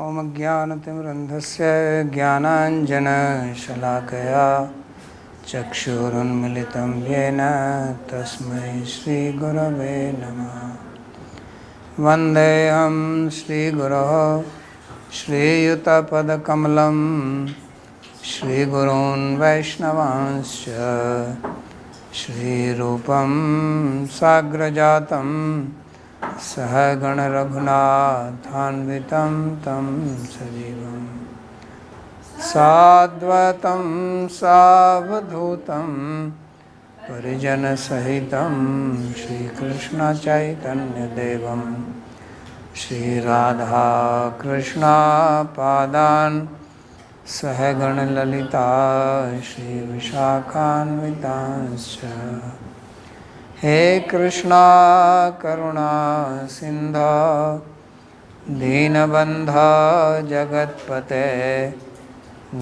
ओम ज्ञानतिमिरन्धस्य ज्ञानाञ्जनशलाकया चक्षुरुन्मिलितं येन तस्मै श्रीगुरवे नमः। वन्देऽहं श्रीगुरोः श्रीयुतपदकमलं श्रीगुरून् वैष्णवांश्च श्रीरूपं साग्रजातं सहगण रघुनाथान्वितं तं सजीवं साद्वैतं सावधूतं परिजनसहितं श्रीकृष्ण चैतन्यदेवं श्रीराधा कृष्ण पादान् सहगण ललिता श्रीविशाखान्वितांश्च। हे कृष्णा करुणा सिंधु दीनबंधु जगत्पते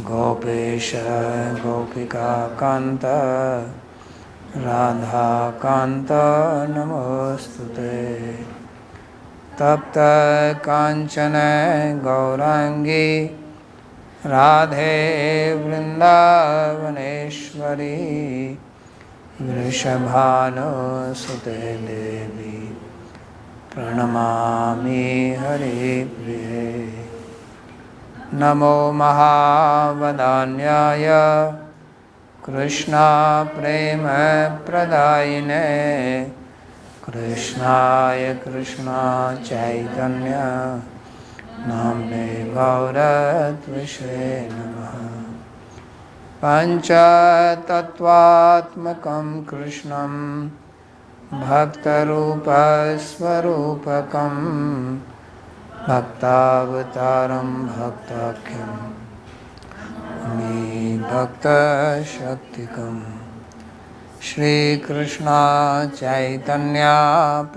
गोपेश गोपिका कांत राधा कांत नमोस्तुते। तप्त कांचन गौरांगी राधे वृंदावनेश्वरी वृषभानुसुते देवी प्रणमामि हरिप्रिये। नमो महावदान्याय कृष्णा प्रेम प्रदायिने कृष्णाय कृष्णा चैतन्य नाम्ने गौरत्विषे नमः। पंचतत्वात्मकं कृष्णं भक्तरूपस्वरूपकं भक्तावतारं भक्ताख्यं भक्तशक्तिकं श्रीकृष्ण चैतन्य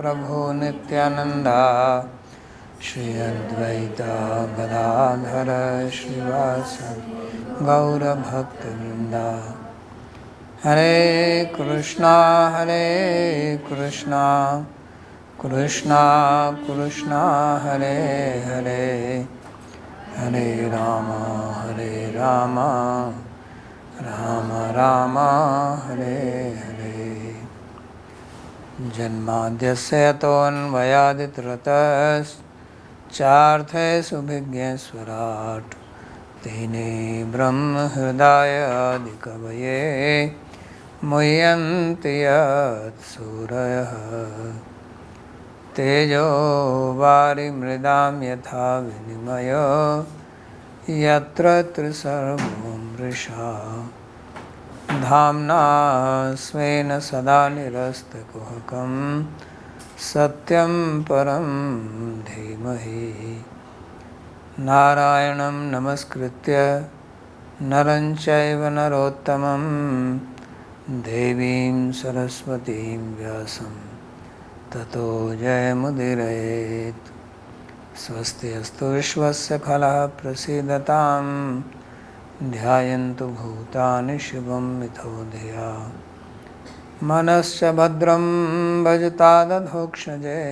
प्रभु नित्यानंद श्री अद्वैत गदाधर श्रीवासदि गौरभक्तवृंदा। हरे कृष्णा कृष्णा कृष्णा हरे हरे हरे राम राम राम हरे हरे। जन्माद्यस्य तोऽन्वयादितरतश्चार्थेषु विज्ञेश्वराट् तेने ब्रह्म हृदय आदिकवये मुह्यन्ति यत्सूरयः। तेजो वारिमृदां यथा विनिमयो यत्र त्रिसर्गो मृषा धाम्ना स्वेन सदा निरस्तकुहकं सत्यं परं धीमहि। नारायणं नमस्कृत्य नरं चैव नरोत्तमं देवीं सरस्वतीं व्यासं ततो जयमुदीरयेत्। स्वस्ति अस्तु विश्वस्य खलः प्रसीदतां ध्यायन्तु भूतानि शिवं मिथो धिया मनश्च भद्रं भजतादधोक्षजे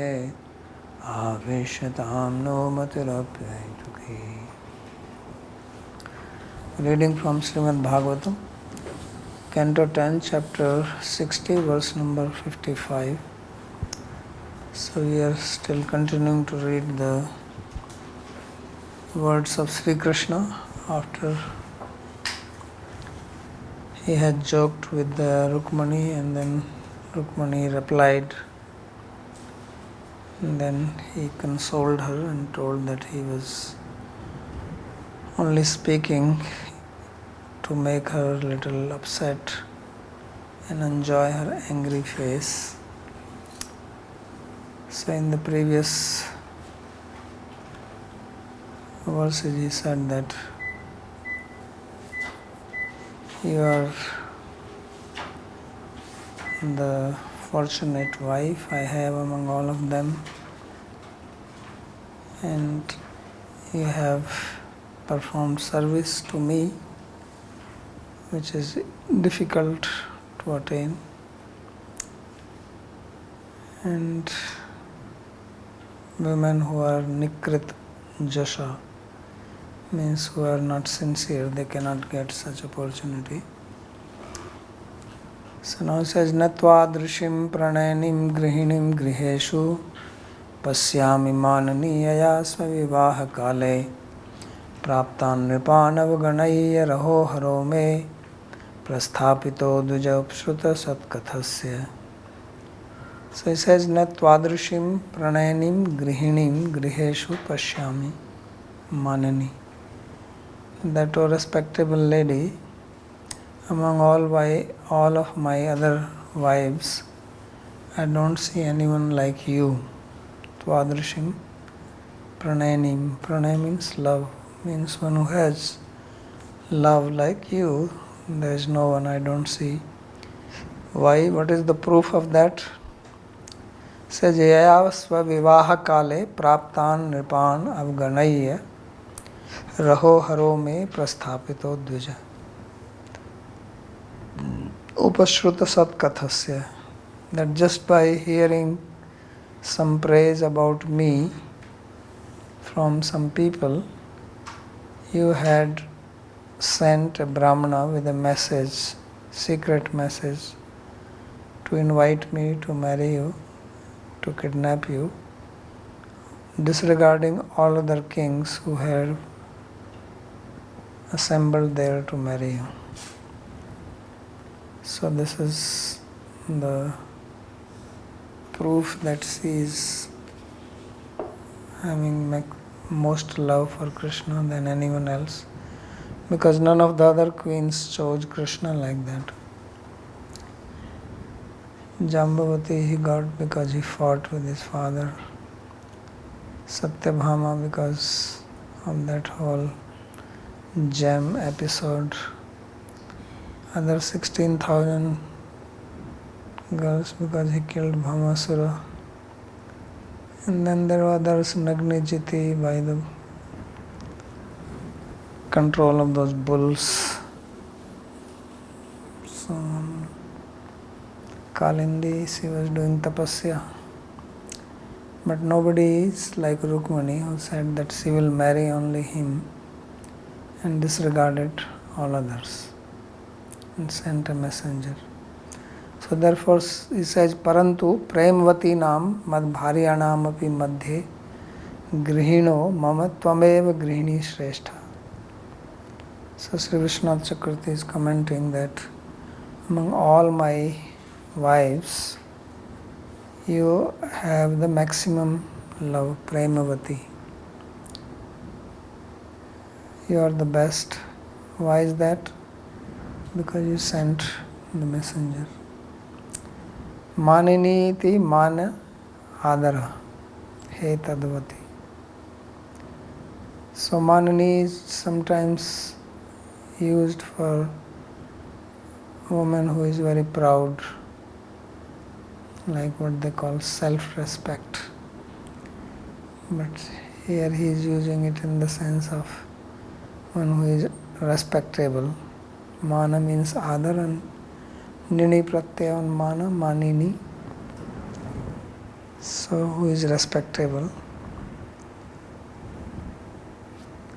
आवेशतां no मतिरप्ययतुकी। Reading from Śrīmad Bhāgavatam, Canto 10, Chapter 60, verse number 55. So we are still continuing to read the words of Sri Krishna after he had joked with the Rukmani, and then Rukmani replied, and then he consoled her and told that he was only speaking to make her a little upset and enjoy her angry face. So in the previous verses he said that you are the fortunate wife I have among all of them, and you have performed service to me which is difficult to attain, and women who are nikrit jasha, means who are not sincere, they cannot get such opportunity. So now it says, Natva drishim pranayanim grihinim griheshu pasyami mananiyaya svavivaha kale praptan nripan avganaya raho haro me prasthapito duja upshruta satkathasya. So it says, Natvadrishim pranayanim grihinim griheshu pashyami manani. That, O respectable lady, among all of my other wives, I don't see anyone like you. Tvadrishim pranayanim. Pranay means love, means one who has love like you. There is no one, I don't see. Why? What is the proof of that? Says, Yaya sva vivaha kale praptan nripan avganaya raho haro me prasthapito dvija upashruta satkathasya. That just by hearing some praise about me from some people, you had sent a Brahmana with a message, secret message, to invite me to marry you, to kidnap you, disregarding all other kings who had assembled there to marry you. So this is the proof that she is having most love for Krishna than anyone else, because none of the other queens chose Krishna like that. Jambavati he got because he fought with his father. Satyabhama because of that whole gem episode. Other 16,000 girls because he killed Bhamasura. And then there were others, Nagnijiti, by the control of those bulls. So Kalindi, she was doing tapasya. But nobody is like Rukmani, who said that she will marry only him and disregarded all others and sent a messenger. So therefore he says, Parantu premvati nam mad bharyanam api madhye grihino mama tvameva grihini shrestha. So Sri Vishwanath Chakravarti is commenting that among all my wives, you have the maximum love, premavati. You are the best. Why is that? Because you sent the messenger. Maniniti mana adara he tadvati. So Manini is sometimes used for a woman who is very proud, like what they call self-respect. But here he is using it in the sense of one who is respectable. Mana means adar and nini pratyaya on mana, manini. So who is respectable.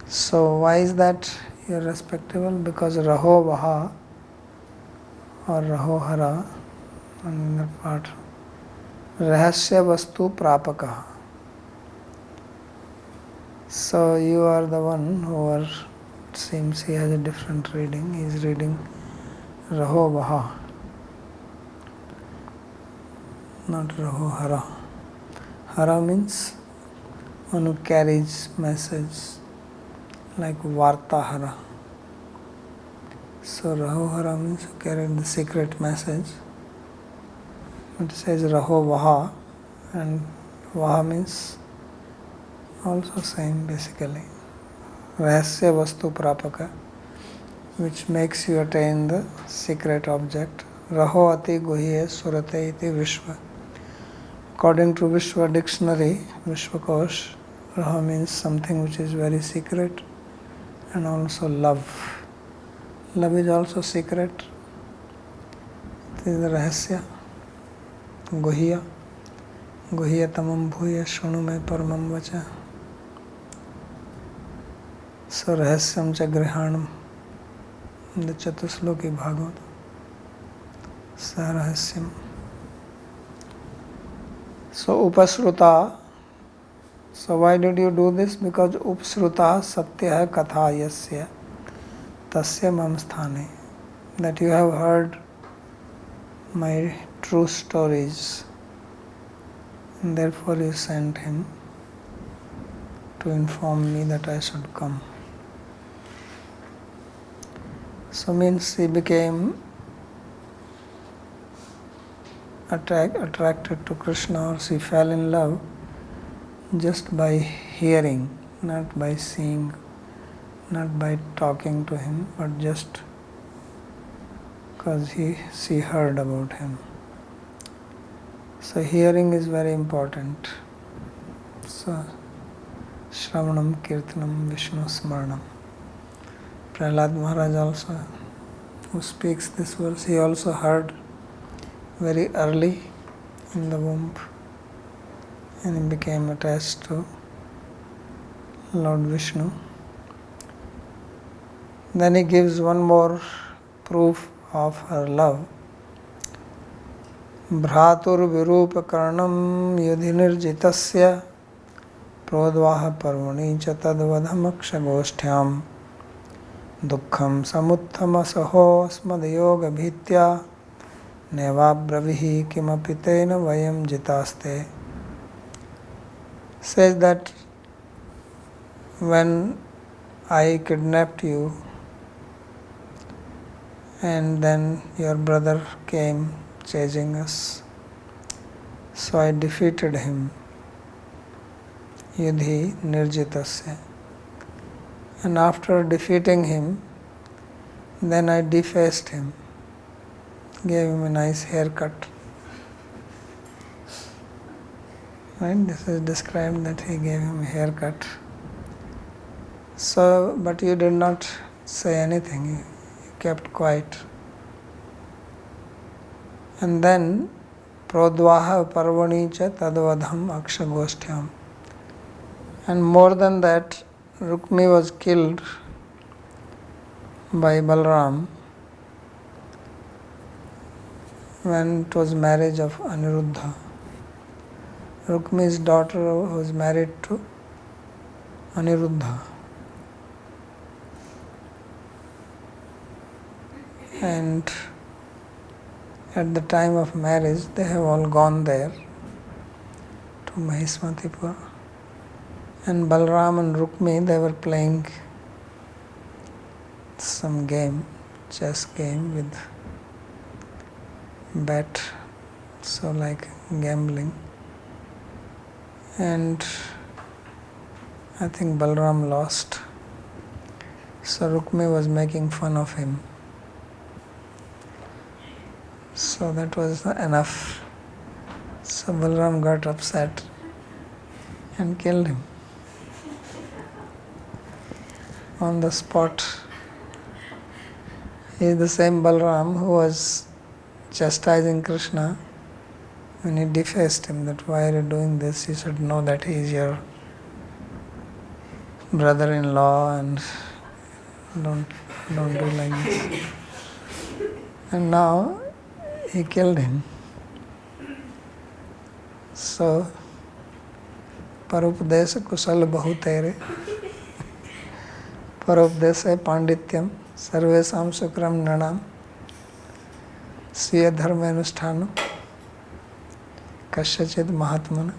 So why is that you are respectable? Because raho vaha or raho hara, another part, rahasya vastu prapaka. So you are the one who are, it seems he has a different reading. He is reading raho vaha, not raho hara. Hara means one who carries message, like vartahara. So raho hara means who carried the secret message. It says raho vaha, and vaha means also same basically. Rahasya vastu prapaka, which makes you attain the secret object. Raho ati guhye surate iti vishva. According to Vishwa dictionary, Vishwakosh, raha means something which is very secret, and also love. Love is also secret. It is the rahasya. Guhya. Guhya tamam bhuya shunu me paramam vacha. So Rahasyam cha Grihanam, the Chatusloki Bhagavata. Sarahasyam. So Upasruta. So why did you do this? Because Upasruta Satya Katha Yasya Tasya Mam Sthane. That you have heard my true stories, and therefore you sent him to inform me that I should come. So means he became attracted to Krishna, or she fell in love just by hearing, not by seeing, not by talking to him, but just because she heard about him. So hearing is very important. So Shravanam, Kirtanam, Vishnu Smaranam. Prahlad Maharaj also, who speaks this verse, he also heard very early in the womb, and he became attached to Lord Vishnu. Then he gives one more proof of her love. Bhratur virupa karnam yudhinirjitasya prodvaha parvani cha tadvadhamaksha goshthyam dukkham samuttama saho smadyoga bhitya nevabravihi kimapitena vayam jitaste. Says that when I kidnapped you and then your brother came chasing us, so I defeated him, Yudhi Nirjitasya. And after defeating him, then I defaced him, gave him a nice haircut. Right? This is described that he gave him a haircut. So, but you did not say anything, you kept quiet. And then, Prodvaha Parvani cha Tadvadham Akshagoshthyam. And more than that, Rukmi was killed by Balram when it was marriage of Aniruddha. Rukmi's daughter was married to Aniruddha. And at the time of marriage, they have all gone there to Mahismatipur. And Balram and Rukmi, they were playing some game, chess game with bet, so like gambling. And I think Balram lost. So Rukmi was making fun of him. So that was enough. So Balram got upset and killed him on the spot. He is the same Balram who was chastising Krishna when he defaced him, that why are you doing this? You should know that he is your brother-in-law and don't do like this. And now he killed him. So, Parupdesa kusal bahutere, Parupdesa pandityam, sarvesam sukram nanam, sviya dharma anusthano, kasyachid mahatmana.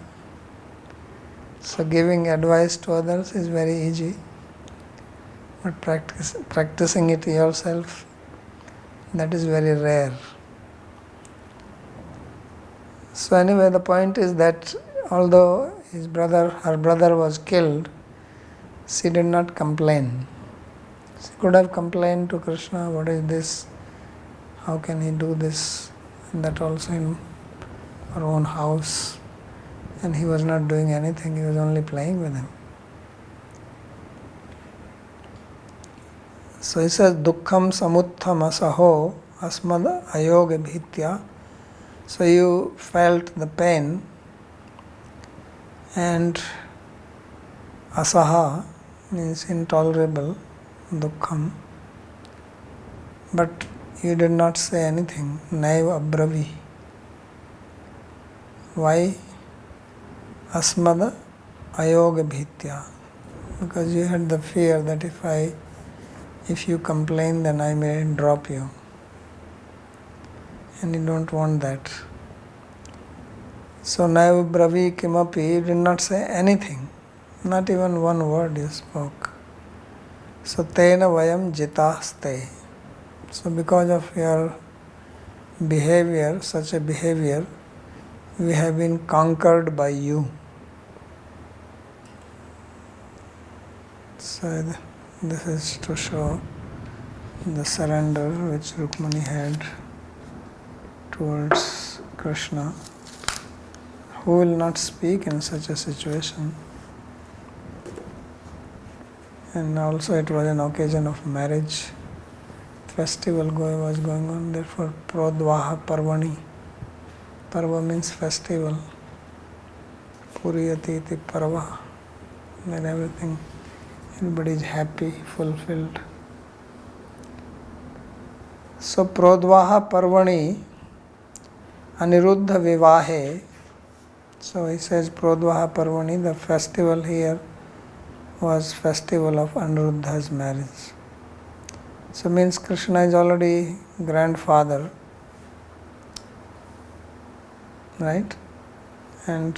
So giving advice to others is very easy, but practicing it yourself, that is very rare. So anyway, the point is that although her brother was killed, she did not complain. She could have complained to Krishna, what is this? How can he do this? And that also in her own house. And he was not doing anything, he was only playing with him. So he says, Dukkham samuttama saho asmad ayoga bhitya. So you felt the pain and asaha, means intolerable, dukkham. But you did not say anything, naiva abravi. Why? Asmada ayoga bhitya. Because you had the fear that if you complain, then I may drop you. And you don't want that. So naiva bravi kimapi, you did not say anything. Not even one word you spoke. So tena vayam jitaste. So because of your behavior, such a behavior, we have been conquered by you. So this is to show the surrender which Rukmani had towards Krishna. Who will not speak in such a situation? And also it was an occasion of marriage. Festival was going on, therefore Prodvaha Parvani. Parva means festival. Puriyati iti Parva. And everything, everybody is happy, fulfilled. So Prodvaha Parvani Aniruddha Vivahe. So he says Prodvaha Parvani, the festival here was festival of Aniruddha's marriage. So means Krishna is already grandfather, right? And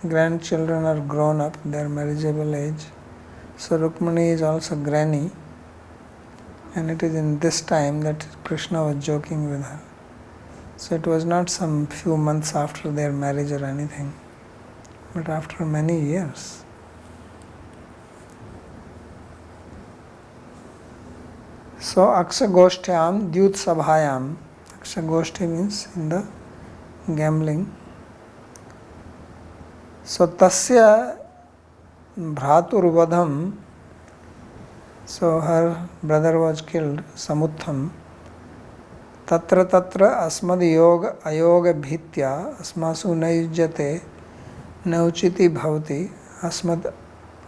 grandchildren are grown up, they are marriageable age. So Rukmani is also granny, and it is in this time that Krishna was joking with her. So it was not some few months after their marriage or anything, but after many years. So Akshagoshthyam Dyut Sabhayam. Akshagoshti means in the gambling. So Tasya Bhraturvadham. So her brother was killed, Samutham. Tatra tatra asmad yoga ayoga bhitya asmasu nayujyate nauchiti bhavati asmad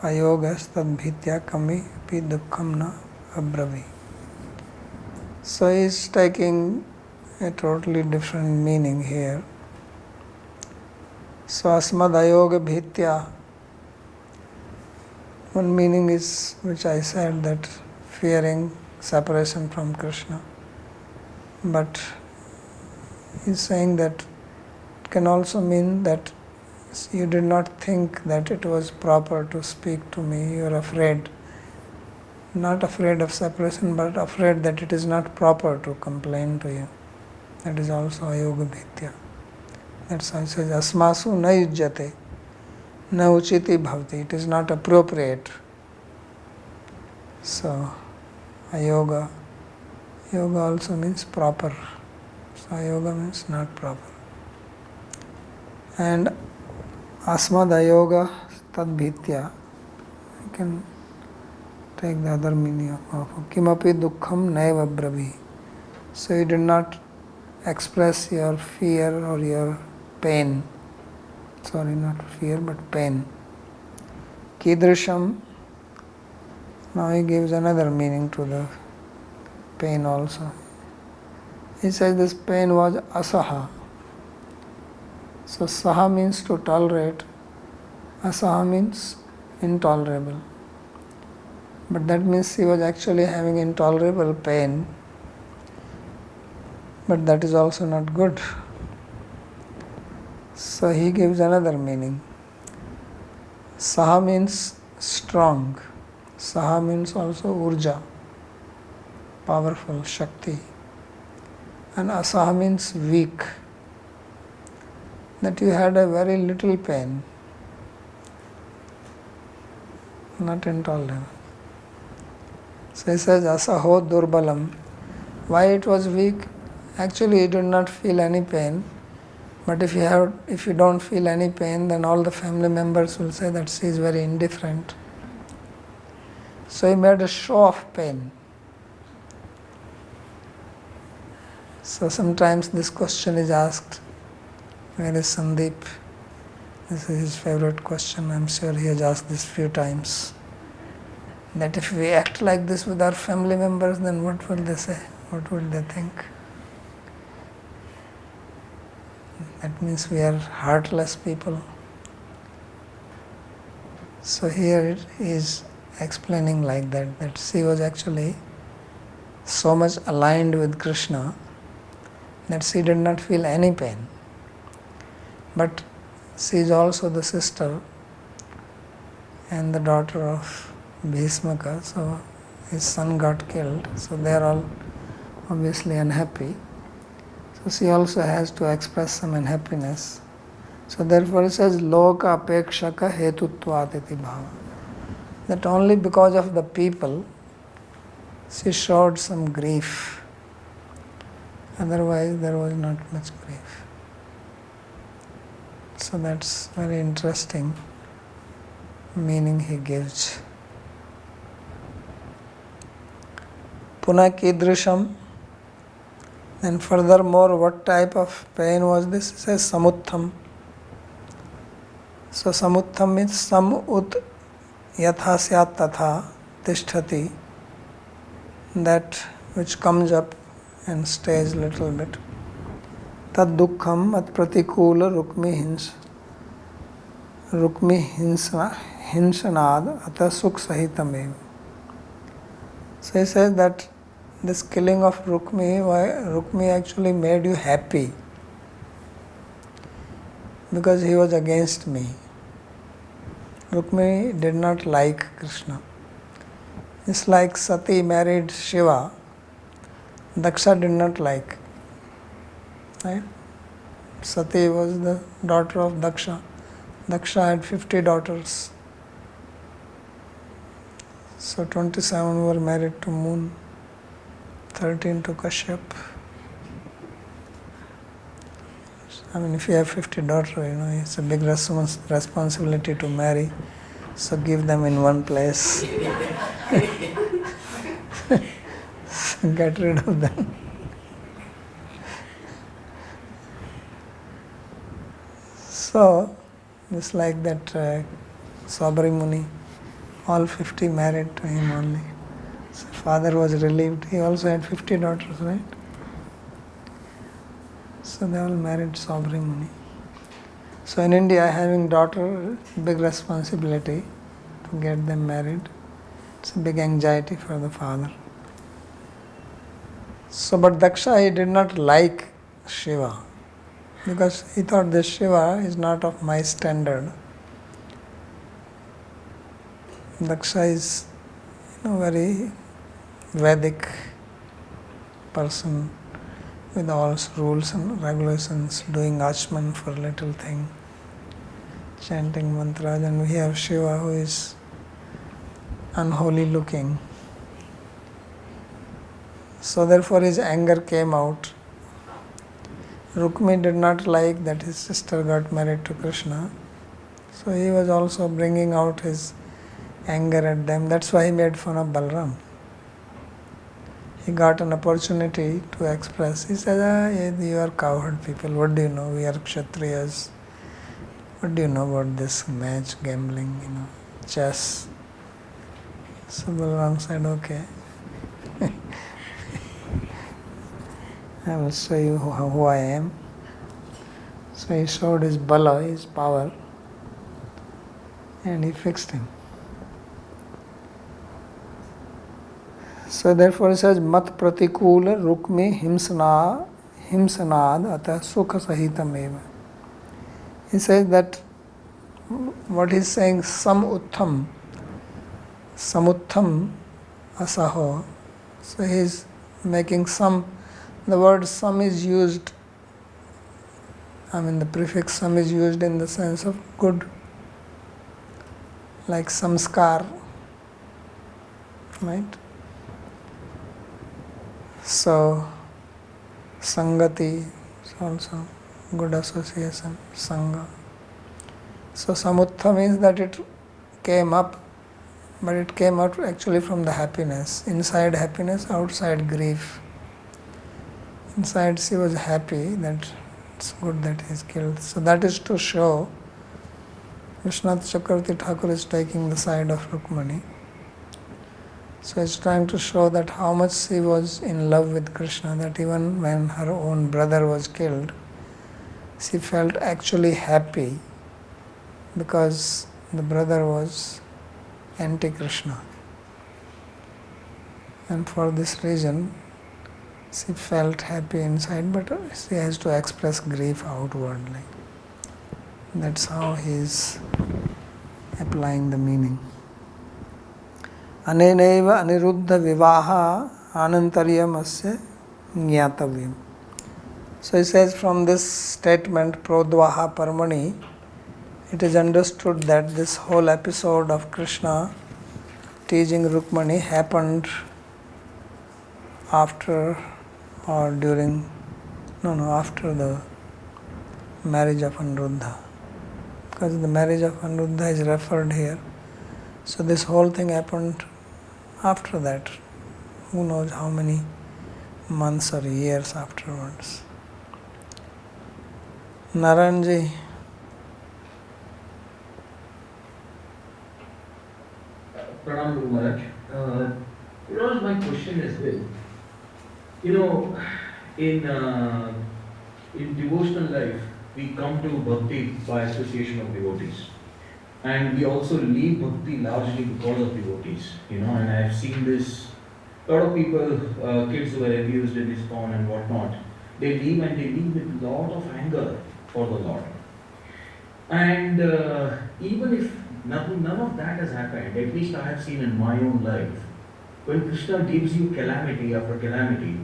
ayoga stad bhitya kami pi dukkham na abravi. So he is taking a totally different meaning here. So asmad ayoga bhitya, one meaning is, which I said, that fearing separation from Krishna. But he is saying that it can also mean that you did not think that it was proper to speak to me, you are afraid. Not afraid of separation, but afraid that it is not proper to complain to you. That is also ayoga bhitya. That's why it says asmasu na yujyate, na uchiti bhavati. It is not appropriate. So ayoga, yoga also means proper. So ayoga means not proper. And asmad ayoga tad bhitya, you can take the other meaning of kimapi dukkham naiva bravi. So you did not express your fear or your pain. Sorry, not fear but pain. Kidrisham. Now he gives another meaning to the pain also. He says this pain was asaha. So saha means to tolerate. Asaha means intolerable. But that means he was actually having intolerable pain. But that is also not good. So he gives another meaning. Saha means strong. Saha means also urja, powerful, shakti. And asaha means weak. That you had a very little pain, not intolerable. So he says asaho durbalam. Why it was weak? Actually you did not feel any pain. But if you don't feel any pain, then all the family members will say that she is very indifferent. So he made a show of pain. So sometimes this question is asked, where is Sandeep? This is his favorite question. I'm sure he has asked this few times. that if we act like this with our family members, then what will they say? What will they think? That means we are heartless people. So here it is explaining like that she was actually so much aligned with Krishna that she did not feel any pain. But she is also the sister and the daughter of Bhishmaka, so his son got killed, so they are all obviously unhappy. So she also has to express some unhappiness. So therefore it says, Loka apekshaka hetutvat iti bhava. That only because of the people she showed some grief. Otherwise there was not much grief. So that's very interesting meaning he gives. Puna kidrisham. And furthermore, what type of pain was this? It says samuttham. So samuttham means sam ut yatha syat tatha tisthati. That which comes up and stays little bit. Tad dukkham at pratikula rukmi hinsanad ata sukh sahitam. So he says that this killing of Rukmi actually made you happy because he was against me. Rukmi did not like Krishna. Just like Sati married Shiva, Daksha did not like. Right? Sati was the daughter of Daksha. Daksha had 50 daughters. So 27 were married to Moon, 13 to Kashyap. I mean, if you have 50 daughters, it's a big responsibility to marry. So give them in one place. Get rid of them. So, just like that Sabri Muni, all 50 married to him only. So father was relieved. He also had 50 daughters, right? So they all married Sabri Muni. So in India, having daughter, big responsibility to get them married. It's a big anxiety for the father. So, but Daksha, he did not like Shiva because he thought this Shiva is not of my standard. Daksha is, very Vedic person with all rules and regulations, doing achman for little thing, chanting mantras, and we have Shiva who is unholy looking. So therefore his anger came out. Rukmi did not like that his sister got married to Krishna. So he was also bringing out his anger at them. That's why he made fun of Balram. He got an opportunity to express. He said, you are cowherd people. What do you know? We are Kshatriyas. What do you know about this match, gambling, chess? So Balram said, okay. I will show you who I am. So he showed his bala, his power, and he fixed him. So therefore he says, mat pratikula rukmi himsanad atah sukha sahitam eva. He says that what he's saying, samuttham asaho. So he's making some. The word sam is used, the prefix sam is used in the sense of good, like samskar, right? So, sangati is also good association, sangha. So, samutha means that it came up, but it came out actually from the happiness. Inside happiness, outside grief. Inside she was happy that it's good that he is killed. So that is to show Vishwanath Chakravarti Thakur is taking the side of Rukmani. So it's trying to show that how much she was in love with Krishna, that even when her own brother was killed, she felt actually happy because the brother was anti-Krishna. And for this reason, she felt happy inside, but she has to express grief outwardly. That's how he is applying the meaning. Anenaiva aniruddha vivaha anantaryam asya jnatavyam. So he says from this statement, Prodvaha Parmani, it is understood that this whole episode of Krishna teaching Rukmani happened after or during, after the marriage of Anuruddha. Because the marriage of Anuruddha is referred here. So this whole thing happened after that. Who knows how many months or years afterwards. Naranji. Pranam Guru Maharaj. My question is this. In devotional life, we come to bhakti by association of devotees. And we also leave bhakti largely because of devotees. And I have seen this, a lot of people, kids who were abused in ISKCON and whatnot, they leave with a lot of anger for the Lord. And even if none of that has happened, at least I have seen in my own life, when Krishna gives you calamity after calamity,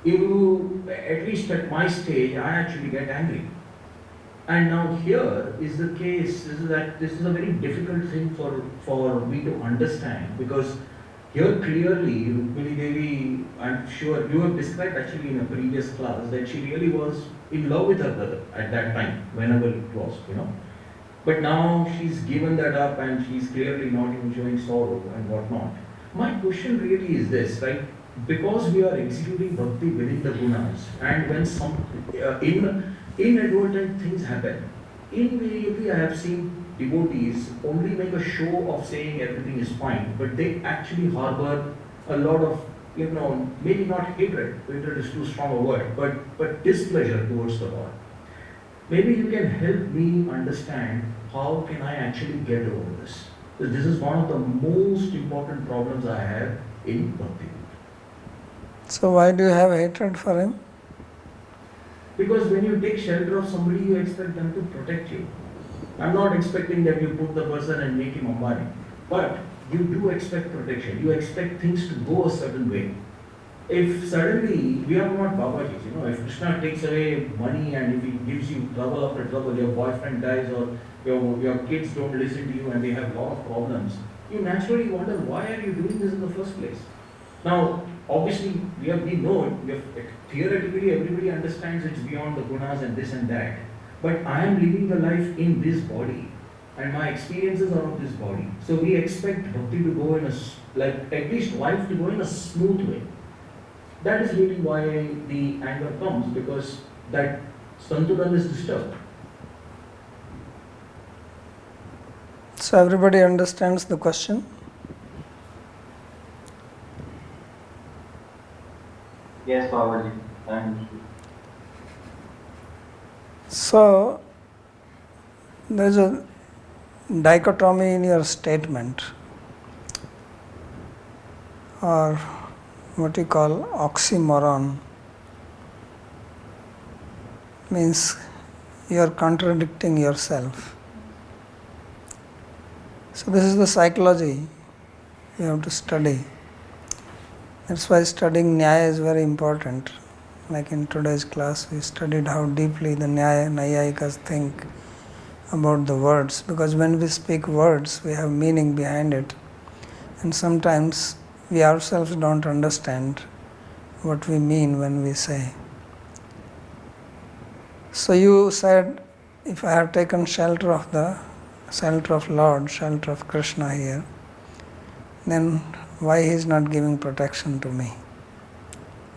at least at my stage, I actually get angry. And now here is the case is that this is a very difficult thing for me to understand, because here clearly Rukmini Devi, I'm sure you have described actually in a previous class that she really was in love with her brother at that time, whenever it was, But now she's given that up and she's clearly not enjoying sorrow and whatnot. My question really is this, right? Because we are executing bhakti within the gunas, and when some inadvertent things happen, invariably I have seen devotees only make a show of saying everything is fine, but they actually harbor a lot of, maybe not hatred is too strong a word, but displeasure towards the Lord. Maybe you can help me understand how can I actually get over this. Because this is one of the most important problems I have in bhakti. So why do you have hatred for him? Because when you take shelter of somebody, you expect them to protect you. I'm not expecting that you put the person and make him Ambani. But you do expect protection. You expect things to go a certain way. If suddenly, we are not Babajis, if Krishna takes away money and if he gives you trouble after trouble, your boyfriend dies or your kids don't listen to you and they have a lot of problems, you naturally wonder, why are you doing this in the first place? Now, obviously, we know, theoretically everybody understands it's beyond the gunas and this and that. But I am living the life in this body and my experiences are of this body. So we expect bhakti to go in at least life to go in a smooth way. That is really why the anger comes, because that santulan is disturbed. So everybody understands the question? Yes, Babaji. Thank you. So there is a dichotomy in your statement, or what you call oxymoron, means you are contradicting yourself. So this is the psychology you have to study. That's why studying Nyaya is very important. Like in today's class, we studied how deeply the Nayayikas think about the words, because when we speak words, we have meaning behind it, and sometimes we ourselves don't understand what we mean when we say. So you said, if I have taken shelter of Lord, shelter of Krishna here, then why he is not giving protection to me?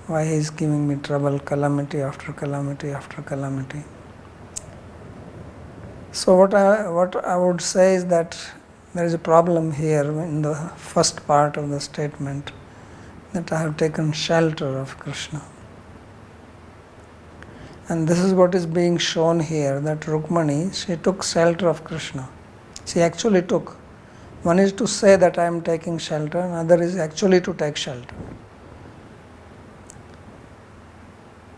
Why he is giving me trouble, calamity after calamity after calamity? So what I would say is that there is a problem here in the first part of the statement, that I have taken shelter of Krishna. And this is what is being shown here, that Rukmani, she took shelter of Krishna. She actually took. One is to say that I am taking shelter, another is actually to take shelter.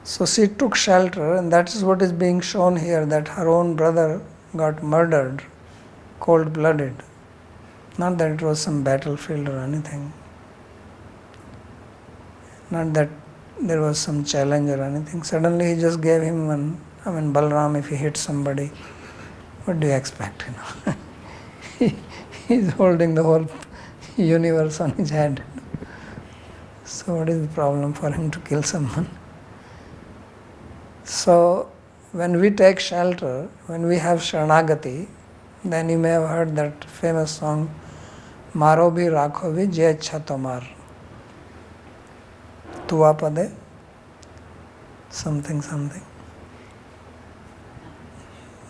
So she took shelter, and that is what is being shown here, that her own brother got murdered, cold-blooded. Not that it was some battlefield or anything. Not that there was some challenge or anything. Suddenly he just gave him one. Balram, if he hits somebody, what do you expect? He's holding the whole universe on his head. So what is the problem for him to kill someone? So when we take shelter, when we have Sharanagati, then you may have heard that famous song, Maro bhi rakho bhi je achha tomar. Tuva pade, something.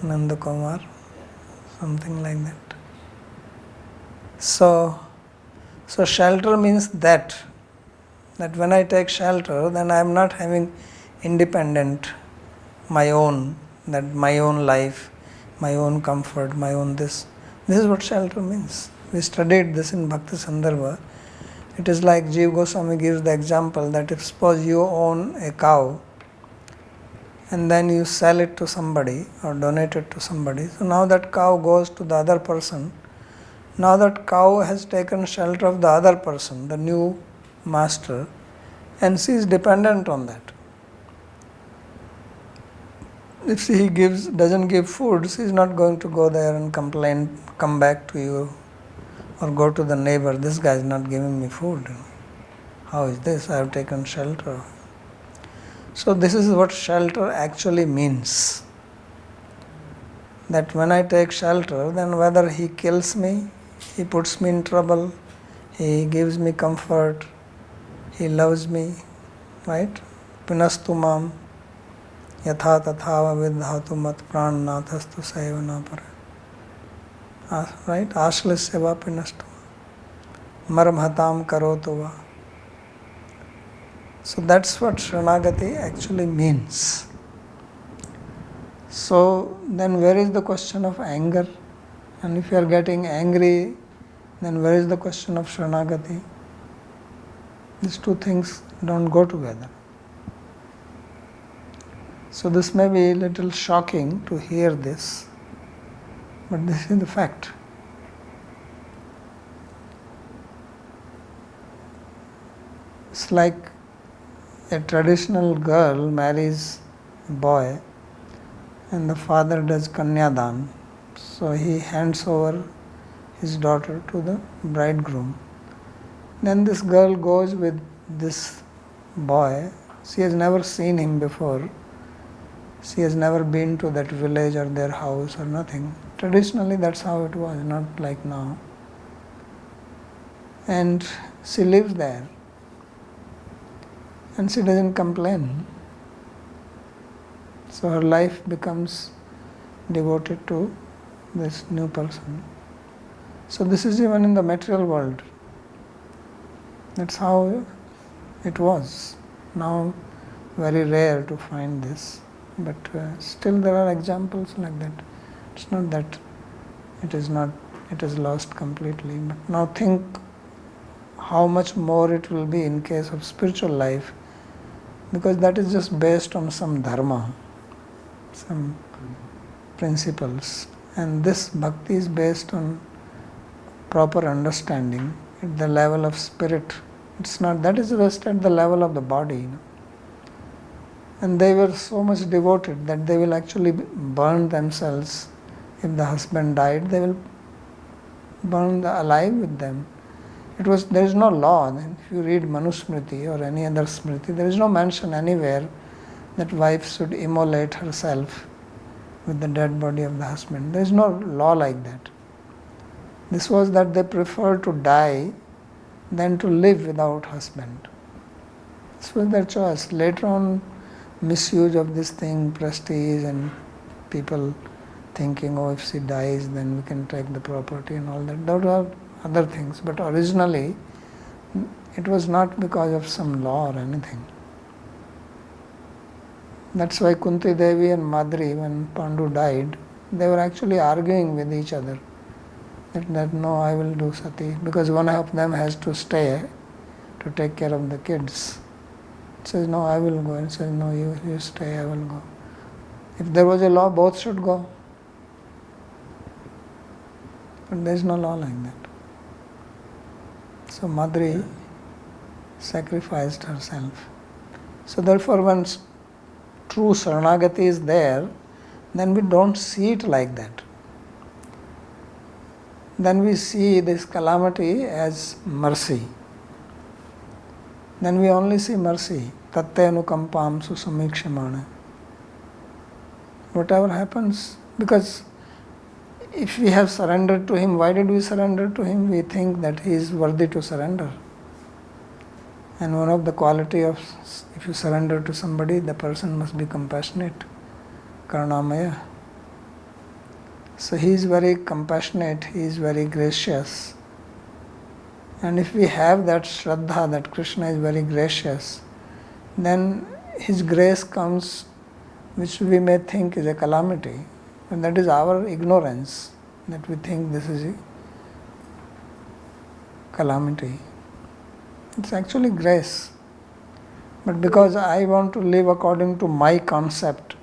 Nanda Kumar, something like that. So shelter means that when I take shelter, then I am not having independent, my own life, my own comfort, my own this. This is what shelter means. We studied this in Bhakti Sandarbha. It is like Jiva Goswami gives the example that if suppose you own a cow and then you sell it to somebody or donate it to somebody, so now that cow goes to the other person. Now that cow has taken shelter of the other person, the new master, and she is dependent on that. If she doesn't give food, she is not going to go there and complain, come back to you, or go to the neighbor, this guy is not giving me food. How is this? I have taken shelter. So this is what shelter actually means. That when I take shelter, then whether he kills me, he puts me in trouble, he gives me comfort, he loves me, right? Pinastu mam yatha tatha vidhatu mat pranathastu sayavana para. Right? Ashlisyava pinastu marmhatam karotova. So that's what Sharanagati actually means. So then where is the question of anger? And if you are getting angry, then where is the question of Sharanagati? These two things don't go together. So this may be a little shocking to hear this, but this is the fact. It's like a traditional girl marries a boy and the father does kanyadan. So he hands over his daughter to the bridegroom. Then this girl goes with this boy. She has never seen him before. She has never been to that village or their house or nothing. Traditionally that's how it was, not like now. And she lives there. And she doesn't complain. So her life becomes devoted to this new person. So this is even in the material world. That's how it was. Now very rare to find this, but still there are examples like that. It's not that it is lost completely. But now think how much more it will be in case of spiritual life, because that is just based on some dharma, some principles. And this bhakti is based on proper understanding at the level of spirit. It's not, that is just at the level of the body. And they were so much devoted that they will actually burn themselves. If the husband died, they will burn alive with them. There is no law. If you read Manusmriti or any other Smriti, there is no mention anywhere that wife should immolate herself with the dead body of the husband. There is no law like that. This was that they preferred to die than to live without husband. This was their choice. Later on, misuse of this thing, prestige, and people thinking, oh, if she dies, then we can take the property and all that. Those are other things. But originally, it was not because of some law or anything. That's why Kunti Devi and Madri, when Pandu died, they were actually arguing with each other. That no, I will do sati, because one of them has to stay to take care of the kids. Says, no, I will go. And says, no, you stay, I will go. If there was a law, both should go. But there is no law like that. So Madri sacrificed herself. So therefore, when true Saranagati is there, then we don't see it like that. Then we see this calamity as mercy. Then we only see mercy. Tatte anukampam susamikshamana. Whatever happens, because if we have surrendered to him, why did we surrender to him? We think that he is worthy to surrender. And one of the quality of, if you surrender to somebody, the person must be compassionate. Karunamaya. So he is very compassionate, he is very gracious. And if we have that Shraddha, that Krishna is very gracious, then his grace comes, which we may think is a calamity. And that is our ignorance, that we think this is a calamity. It's actually grace. But because I want to live according to my concept,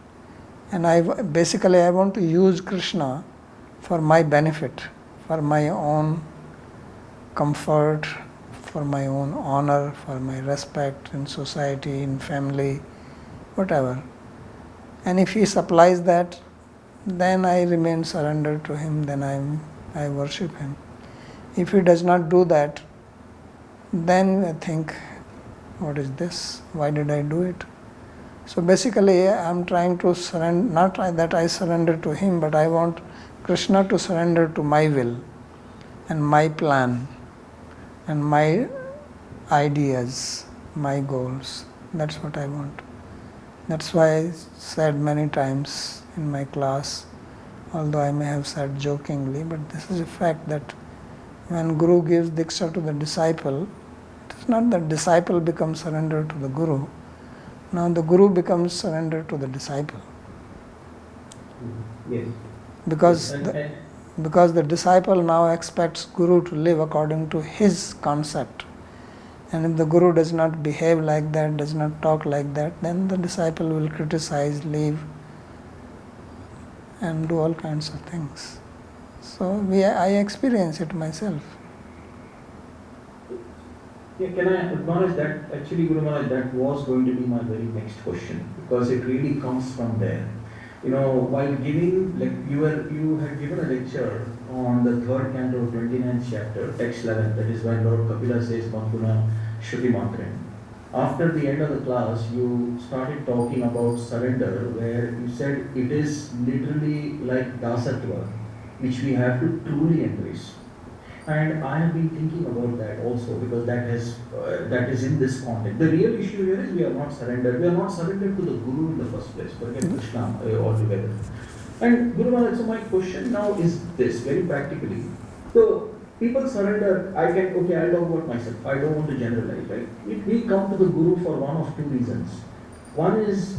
and I want to use Krishna for my benefit, for my own comfort, for my own honor, for my respect in society, in family, whatever. And if he supplies that, then I remain surrendered to him, then I worship him. If he does not do that, then I think, what is this? Why did I do it? So basically, I am trying to surrender, not that I surrender to him, but I want Krishna to surrender to my will and my plan and my ideas, my goals. That's what I want. That's why I said many times in my class, although I may have said jokingly, but this is a fact that when Guru gives Diksha to the disciple, it is not that disciple becomes surrendered to the Guru. Now the Guru becomes surrendered to the disciple. Yes. Because the disciple now expects Guru to live according to his concept. And if the Guru does not behave like that, does not talk like that, then the disciple will criticize, leave, and do all kinds of things. So I experience it myself. Yeah, can I acknowledge that? Actually, Guru Maharaj, that was going to be my very next question, because it really comes from there. While giving, like you had given a lecture on the third canto, 29th chapter, text 11, that is when Lord Kapila says, Mankuna Shruti Mantram. After the end of the class, you started talking about surrender, where you said it is literally like dasatva, which we have to truly embrace. And I have been thinking about that also, because that is in this context. The real issue here is we are not surrendered. We are not surrendered to the Guru in the first place. Forget Krishna altogether. And Guru Maharaj, so my question now is this, very practically. So people surrender. I'll talk about myself. I don't want to generalize, right? We come to the Guru for one of two reasons. One is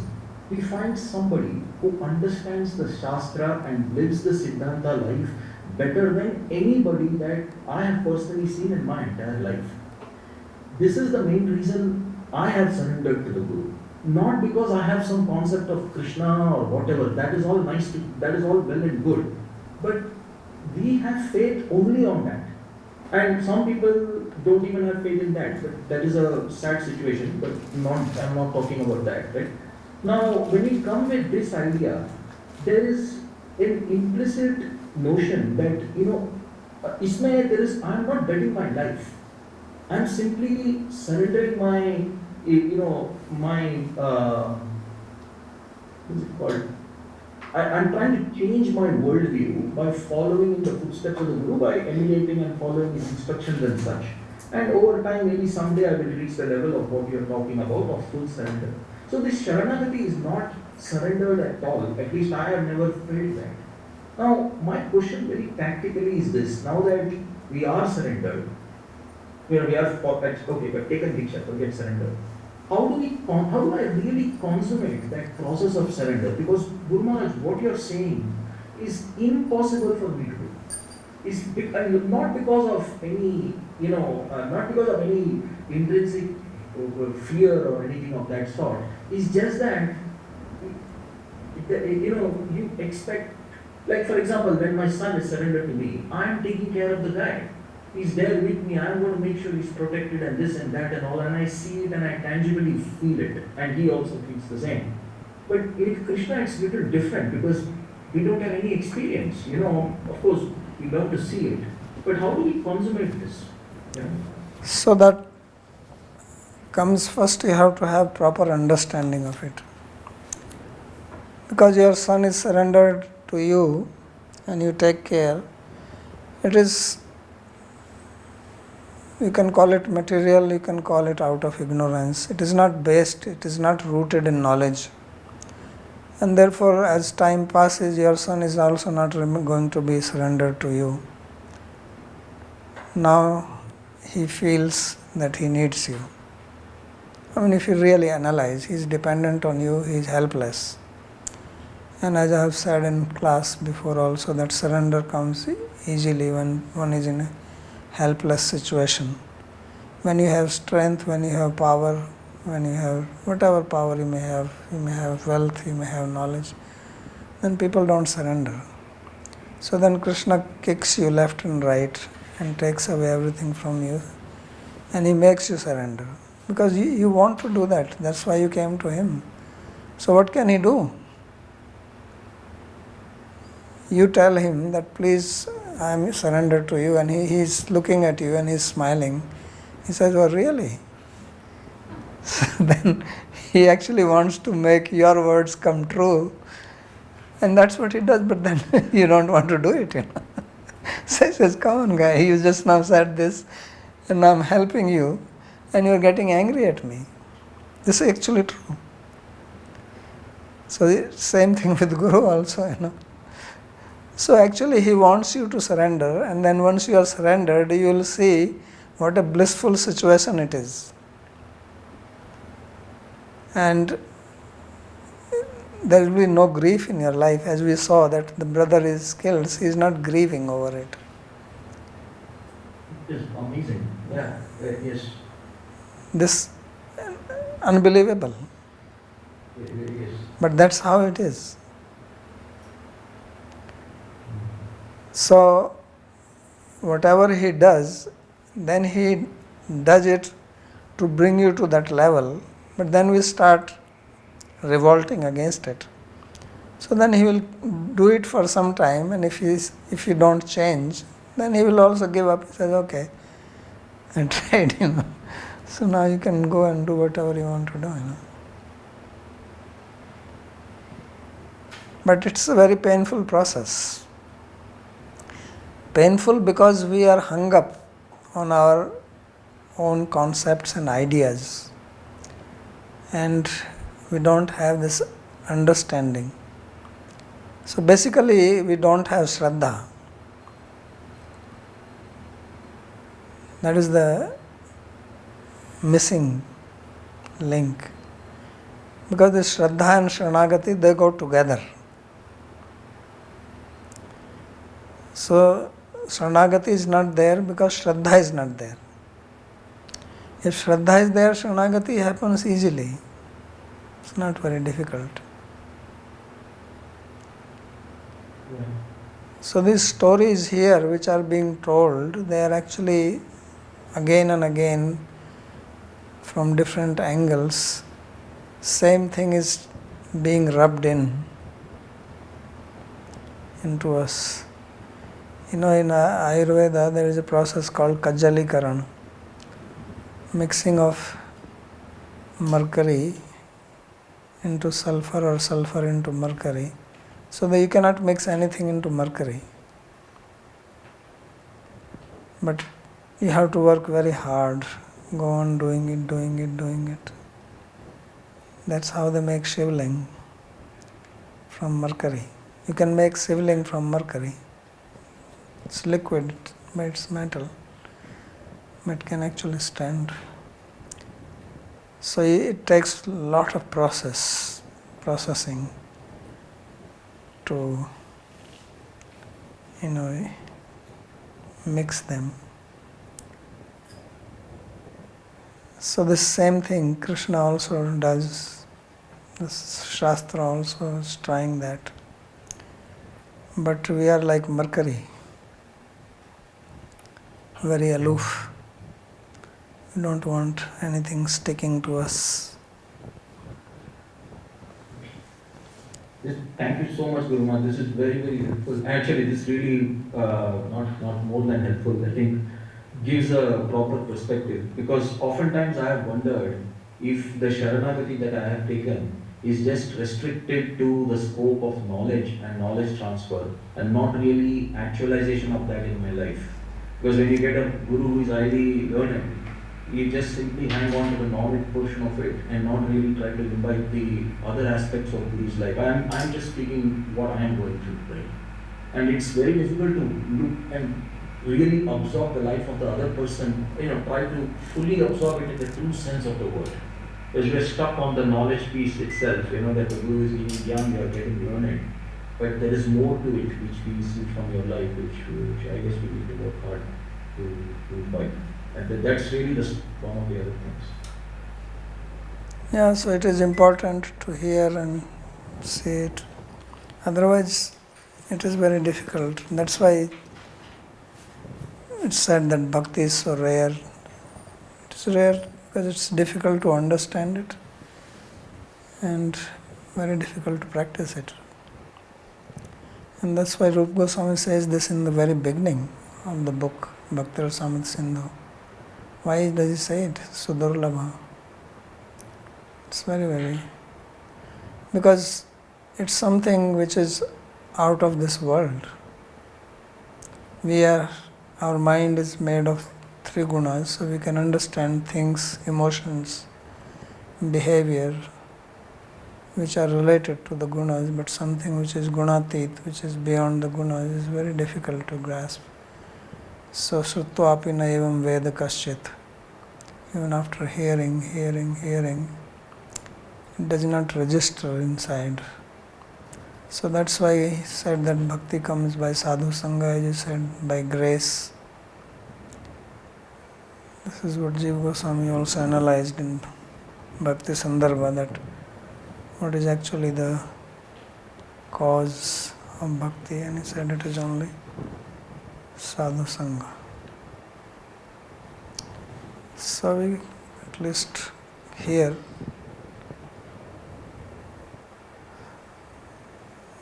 we find somebody who understands the Shastra and lives the Siddhanta life better than anybody that I have personally seen in my entire life. This is the main reason I have surrendered to the Guru. Not because I have some concept of Krishna or whatever. That is all nice, that is all well and good. But we have faith only on that. And some people don't even have faith in that. But that is a sad situation, but I'm not talking about that, right? Now, when we come with this idea, there is an implicit notion that, I'm not betting my life. I'm simply surrendering what's it called? I'm trying to change my worldview by following in the footsteps of the Guru, by emulating and following his instructions and such. And over time, maybe someday I will reach the level of what you're talking about, of full surrender. So this Sharanagati is not surrendered at all. At least I have never felt that. Now, my question very practically is this: now that we are surrendered, we are okay, but taken diksha, forget surrender. How do I really consummate that process of surrender? Because Guru Maharaj, what you are saying is impossible for me to do. Not because of any, not because of any intrinsic fear or anything of that sort. It's just that, you expect, like for example, when my son is surrendered to me, I am taking care of the guy. He's there with me, I'm going to make sure he's protected and this and that and all, and I see it and I tangibly feel it, and he also feels the same. But in Krishna, it's a little different because we don't have any experience. Of course, we love to see it, but how do we consummate this? So that comes first, you have to have proper understanding of it. Because your son is surrendered to you and you take care, it is, you can call it material, you can call it out of ignorance. It is not based, it is not rooted in knowledge. And therefore, as time passes, your son is also not going to be surrendered to you. Now, he feels that he needs you. If you really analyze, he is dependent on you, he is helpless. And as I have said in class before also, that surrender comes easily when one is in a helpless situation. When you have strength, when you have power, when you have whatever power you may have wealth, you may have knowledge, then people don't surrender. So then Krishna kicks you left and right and takes away everything from you, and he makes you surrender. Because you want to do that, that's why you came to him. So what can he do? You tell him that please, I am surrendered to you, and he is looking at you and he is smiling. He says, oh really? So then he actually wants to make your words come true, and that's what he does, but then you don't want to do it. So he says, come on guy, you just now said this and I'm helping you and you're getting angry at me. This is actually true. So the same thing with Guru also, So actually he wants you to surrender, and then once you are surrendered, you will see what a blissful situation it is. And there will be no grief in your life, as we saw that the brother is killed, he is not grieving over it. It is amazing. Yeah, yes. This unbelievable. Yes. But that's how it is. So, whatever he does, then he does it to bring you to that level, but then we start revolting against it. So then he will do it for some time, and if you don't change, then he will also give up. He says, okay, I tried, So now you can go and do whatever you want to do, But it's a very painful process. Painful because we are hung up on our own concepts and ideas, and we don't have this understanding. So basically we don't have Shraddha. That is the missing link. Because the Shraddha and Sharanagati, they go together. So Sharanagati is not there because Shraddha is not there. If Shraddha is there, Sharanagati happens easily. It's not very difficult. Yeah. So these stories here which are being told, they are actually again and again from different angles. Same thing is being rubbed into us. In Ayurveda there is a process called Kajjalikaran, mixing of mercury into sulfur or sulfur into mercury, so that you cannot mix anything into mercury. But you have to work very hard, go on doing it. That's how they make shivling, from mercury. You can make shivling from mercury. It's liquid, but it's metal. But it can actually stand. So it takes a lot of processing to, mix them. So this same thing Krishna also does. This Shastra also is trying that. But we are like mercury, very aloof. We don't want anything sticking to us. Thank you so much, Guruma. This is very, very helpful. Actually, this really not more than helpful. I think gives a proper perspective, because oftentimes I have wondered if the Sharanagati that I have taken is just restricted to the scope of knowledge and knowledge transfer, and not really actualization of that in my life. Because when you get a guru who is highly learned, you just simply hang on to the knowledge portion of it and not really try to imbibe the other aspects of Guru's life. I'm just speaking what I am going through, right? And it's very difficult to look and really absorb the life of the other person, try to fully absorb it in the true sense of the word. Because we're stuck on the knowledge piece itself, that the Guru is giving jnana, you are getting learned. But there is more to it which we see from your life, which I guess we need to work hard to imbibe. And that's really one of the other things. Yeah, so it is important to hear and see it. Otherwise, it is very difficult. That's why it's said that bhakti is so rare. It is rare because it's difficult to understand it and very difficult to practice it. And that's why Rupa Goswami says this in the very beginning of the book, Bhakti Rasamrita Sindhu. Why does he say it? Sudurlabha. It's very, because it's something which is out of this world. Our mind is made of 3 gunas, so we can understand things, emotions, behavior, which are related to the gunas, but something which is gunatit, which is beyond the gunas, is very difficult to grasp. So, srutvapi na evam veda kaschit. Even after hearing, it does not register inside. So that's why he said that bhakti comes by sadhu sangha, as you said, by grace. This is what Jiva Goswami also analyzed in Bhakti Sandarbha, that what is actually the cause of bhakti, and he said it is only sadhu sangha. So we at least hear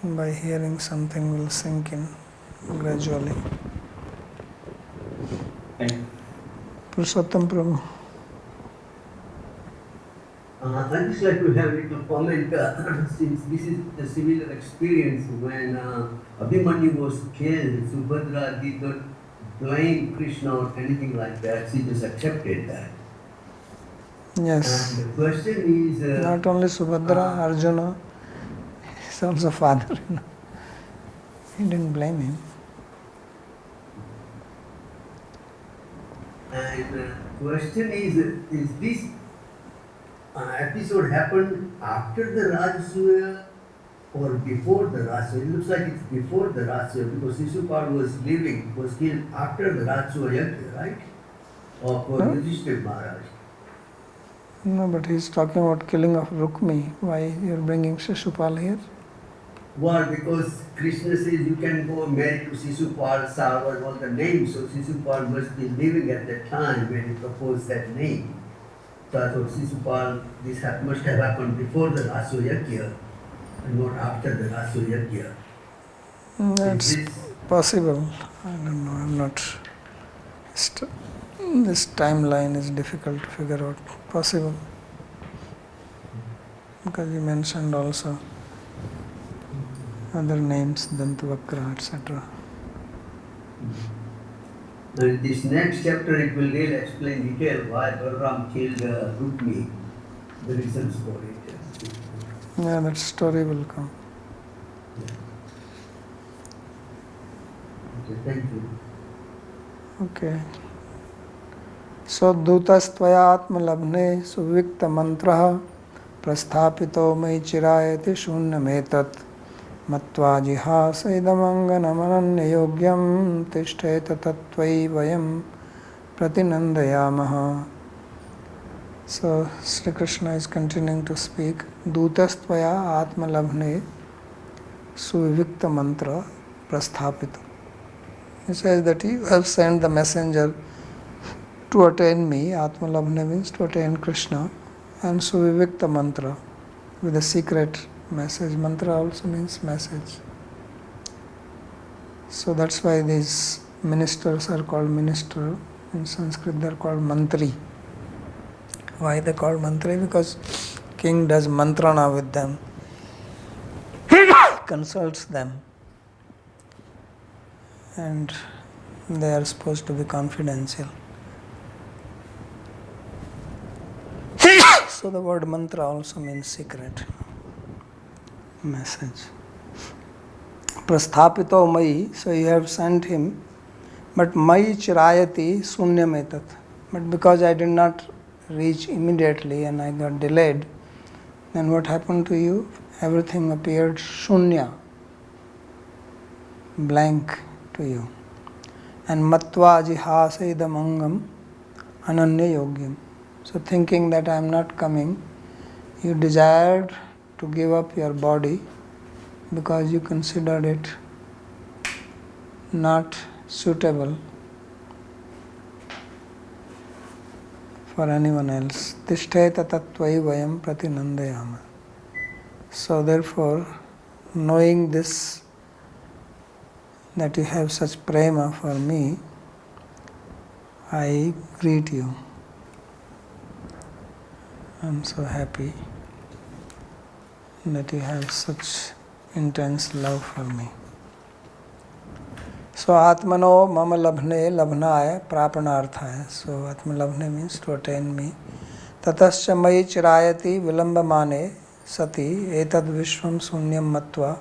by hearing something will sink in gradually. Purushottam Prabhu. I'd just like to have a little comment, since this is a similar experience when Abhimanyu was killed. Subhadra did not blame Krishna or anything like that, she just accepted that. Yes. And the question is... not only Subhadra, Arjuna, his also father. He didn't blame him. And the question is this episode happened after the Rajasuya or before the Rajasuya? It looks like it's before the Rajasuya, because Shishupal was killed after the Rajasuya Yajna, right? Of Yudhishthira Maharaj. No, but he's talking about killing of Rukmi. Why you're bringing Shishupal here? Well, because Krishna says you can go marry to Shishupal, Sarva, and all the names, so Shishupal must be living at that time when he proposed that name. So I thought Shishupal, this must have happened before the Rajasuya Yajna and not after the Rajasuya Yajna. That's possible. I don't know. I'm not. This timeline is difficult to figure out. Possible. Because you mentioned also other names, Dantavakra, etc. And this next chapter, it will really explain detail why Balaram killed Rukmi, the reasons for it. Yeah, that story will come. Okay, thank you. Okay. So दूतस्त्वया आत्मलब्धे सुविक्त मंत्रः प्रस्थापितो मयि चिरायति शून्यमेतत् मत्वा जिहासैदमङ्गनमनन्ययोग्यं तिष्ठेत तत्त्वयि वयं प्रतिनन्दयामः. So Sri Krishna is continuing to speak. दूतस्त्वया आत्मलब्धे सुविक्त mantra prasthapito. He says that you have sent the messenger to attain me. Atmalabhne means to attain Krishna. And Suvivikta mantra with a secret message. Mantra also means message. So that's why these ministers are called minister. In Sanskrit they are called mantri. Why they called mantri? Because king does mantrana with them. Consults them. And they are supposed to be confidential. So the word mantra also means secret message. Prasthapito mai, so you have sent him, but mai chirayati sunyam etat. But because I did not reach immediately and I got delayed, then what happened to you? Everything appeared shunya, blank to you. And matva jihasa idamangam ananya yogyam. So thinking that I am not coming, you desired to give up your body because you considered it not suitable for anyone else. Tishteta tattvai vayam pratinandayama. So therefore, knowing this, that you have such prema for me, I greet you. I am so happy that you have such intense love for me. So Atmano mama labhne labhnaya prapanarthaya. So Atmalabhne means to attain me. Tatascha mayi chirayati vilambamane sati etad vishvam sunyam matva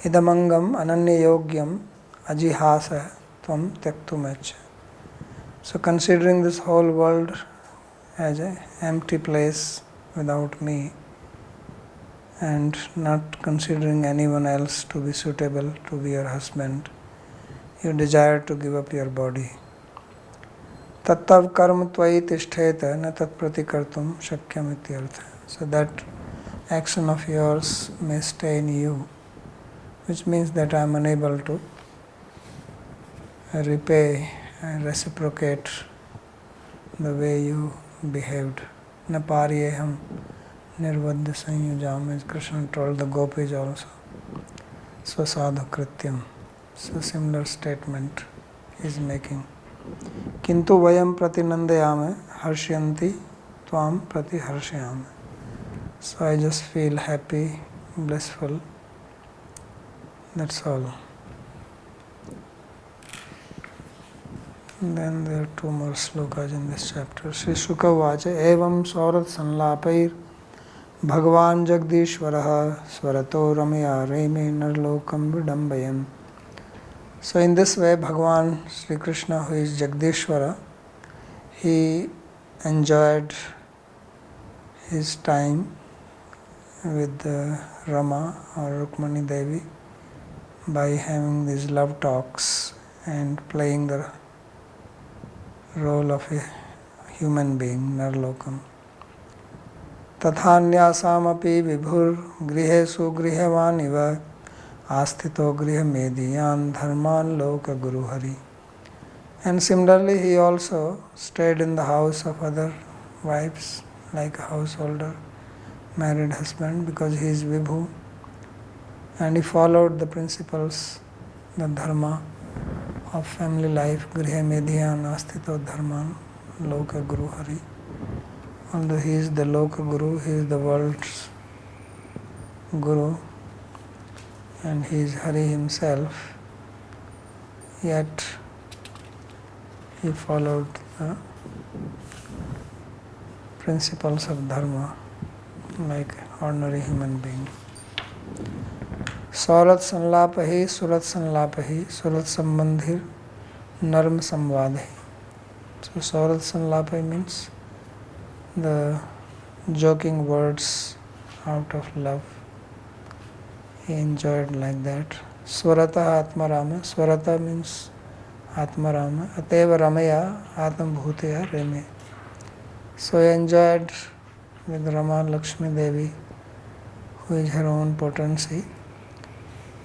idamangam ananya yogyam ajihasa tvam tyaktumecha. So considering this whole world as an empty place without me, and not considering anyone else to be suitable to be your husband, you desire to give up your body. Tattav karma tvai tishteta na tat pratikartum shakyam ityartha. So that action of yours may stay in you, which means that I am unable to repay and reciprocate the way you behaved. Na paryeham nirvadya sanyujam, as Krishna told the gopis also. Swasadhu krityam. So similar statement he is making. Kintu vayam pratinandayame harshyanti tvam prati harshayame. So I just feel happy, blissful. That's all. And then there are two more slokas in this chapter. Sri Shuka vacha evam saurat sanlapair Bhagavan Jagdishvaraha Swarato Ramaya Reme Narlokam Vidambayam. So in this way Bhagavan Sri Krishna, who is Jagdishvara, he enjoyed his time with Rama or Rukmani Devi by having these love talks and playing the role of a human being, Narlokam. Tathanyasamapi vibhur grihesu grihevan iva asthito griha mediyan dharman loka guru hari. And similarly he also stayed in the house of other wives like a householder, married husband, because he is vibhu, and he followed the principles, the dharma of family life, griha mediyan asthito dharman loka guru hari. Although he is the loka guru, he is the world's guru, and he is Hari himself, yet he followed the principles of dharma like ordinary human being. Saurat sanlapahi, surat sanlapahi, surat sambandhir, narm samvadhi. So Saurat sanlapahi means the joking words out of love. He enjoyed like that. Swarata Atmarama. Swarata means Atmarama. Ateva Ramaya Atmabhutaya Reme. So he enjoyed with Rama Lakshmi Devi, who is her own potency.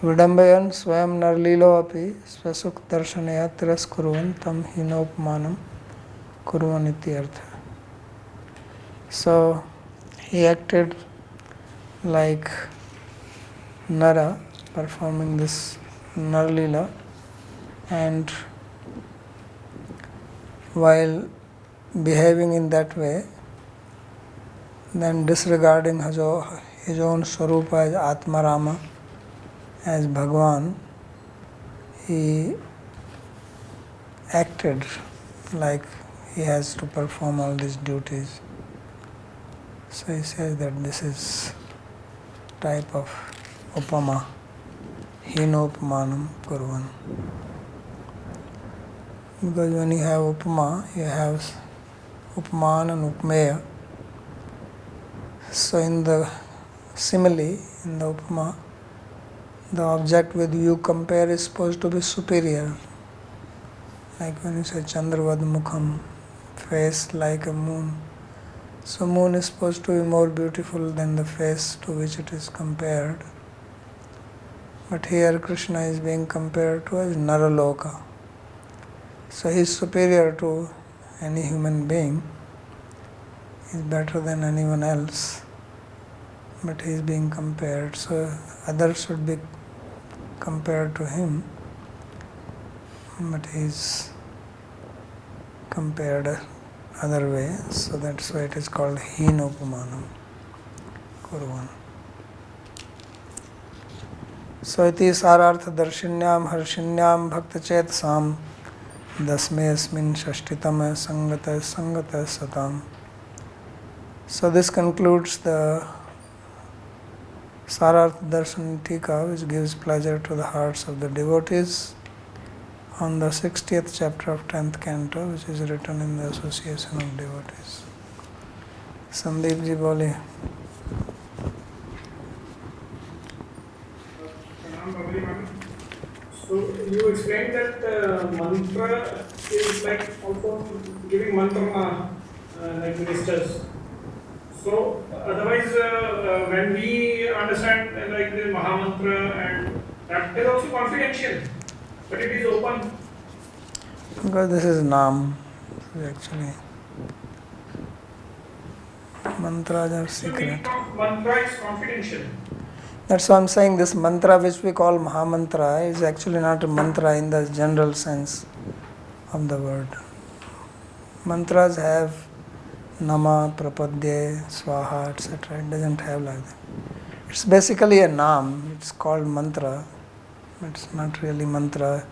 Vidambayan Swayam Narlilo api Swasuk Darshanaya Tiras Kuruvan Tam Hinopmanam Kuruvan Ityartha. So he acted like Nara performing this Narlila, and while behaving in that way, then disregarding his own Swarupa as Atmarama, as Bhagwan, he acted like he has to perform all these duties. So he says that this is type of upama, hinopmanam kurvan. Because when you have upama, you have upman and upmeya. So in the simile, in the upama, the object with you compare is supposed to be superior. Like when you say Chandravad Mukham, face like a moon. So moon is supposed to be more beautiful than the face to which it is compared. But here Krishna is being compared to as Naraloka. So he is superior to any human being. He is better than anyone else. But he is being compared. So others should be compared to him. But he is compared other way. So that's why it is called Hinopumanam Kurvan. So iti sarartha darshinyam harshinyam bhaktachetasam dasme asmin shashtitama sangata sangata satam. So this concludes the Sarartha Darshan Tika, which gives pleasure to the hearts of the devotees, on the 60th chapter of 10th canto, which is written in the Association of Devotees. Sandeep ji bole. So you explained that mantra is like also giving mantra like ministers. So otherwise, when we understand like the Mahamantra and that is also confidential, but it is open. Because this is Nam, actually. Mantras are secret. Mantra is confidential. That's why I'm saying this mantra which we call Mahamantra is actually not a mantra in the general sense of the word. Mantras have Nama, Prapadya, Swaha, etc. It doesn't have like that. It's basically a Nam. It's called mantra. But it's not really mantra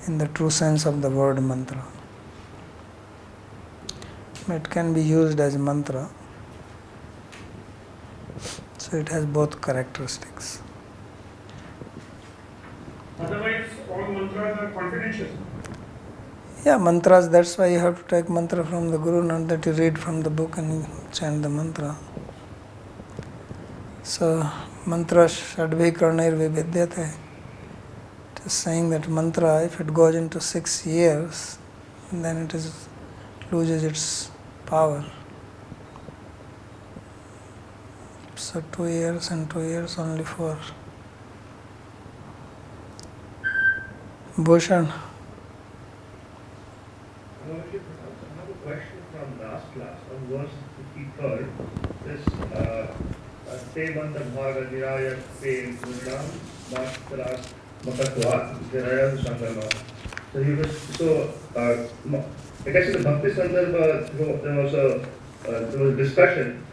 in the true sense of the word mantra. It can be used as mantra. So it has both characteristics. Otherwise, all mantras are confidential. Yeah, mantras, that's why you have to take mantra from the Guru, not that you read from the book and you chant the mantra. So, mantra shadbhi karnair vividyate. It is saying that mantra, if it goes into 6 years, then it loses its power. So 2 years and 2 years only for Bhushan. I have a question from last class on verse 53rd. This Śrīmad Bhāgavata Te Gurnam Mastras Makatva Jiraya Sangama. So he was I guess in the Bhakti Sandarbha there was discussion